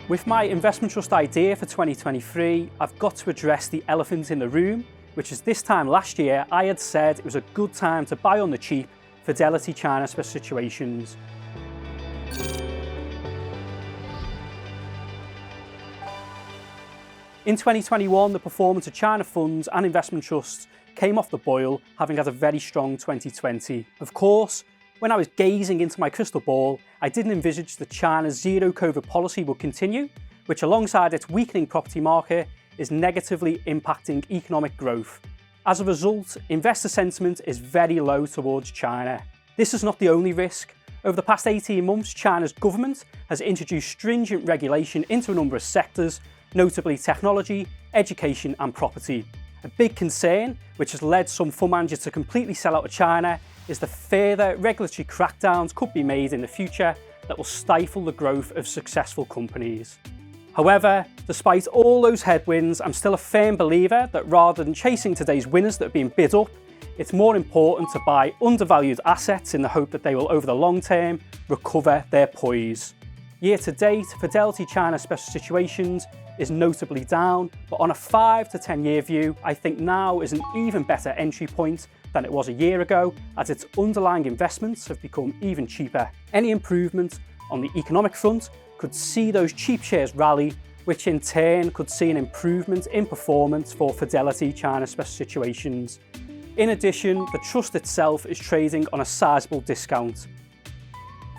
With my investment trust idea for 2023, I've got to address the elephant in the room, which is this time last year I had said it was a good time to buy on the cheap Fidelity China Special Situations. In 2021, the performance of China funds and investment trusts came off the boil, having had a very strong 2020. Of course, when I was gazing into my crystal ball, I didn't envisage that China's zero-COVID policy would continue, which alongside its weakening property market is negatively impacting economic growth. As a result, investor sentiment is very low towards China. This is not the only risk. Over the past 18 months, China's government has introduced stringent regulation into a number of sectors, notably technology, education and property. A big concern, which has led some fund managers to completely sell out of China, is that further regulatory crackdowns could be made in the future that will stifle the growth of successful companies. However, despite all those headwinds, I'm still a firm believer that rather than chasing today's winners that are being bid up, it's more important to buy undervalued assets in the hope that they will, over the long term, recover their poise. Year to date, Fidelity China Special Situations is notably down, but on a 5 to 10 year view, I think now is an even better entry point than it was a year ago, as its underlying investments have become even cheaper. Any improvement on the economic front could see those cheap shares rally, which in turn could see an improvement in performance for Fidelity China Special Situations. In addition, the trust itself is trading on a sizable discount.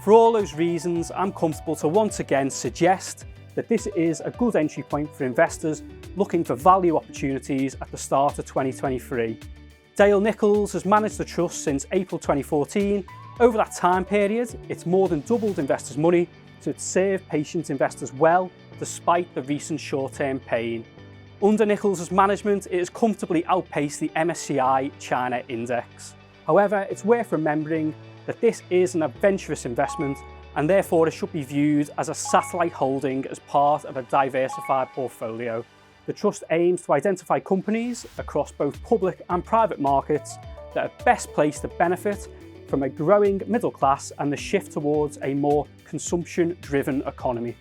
For all those reasons, I'm comfortable to once again suggest that this is a good entry point for investors looking for value opportunities at the start of 2023. Dale Nichols has managed the trust since April 2014. Over that time period, it's more than doubled investors' money, so it's served patient investors well despite the recent short-term pain. Under Nichols' management, it has comfortably outpaced the MSCI China Index. However, it's worth remembering that this is an adventurous investment and therefore it should be viewed as a satellite holding as part of a diversified portfolio. The trust aims to identify companies across both public and private markets that are best placed to benefit from a growing middle class and the shift towards a more consumption-driven economy.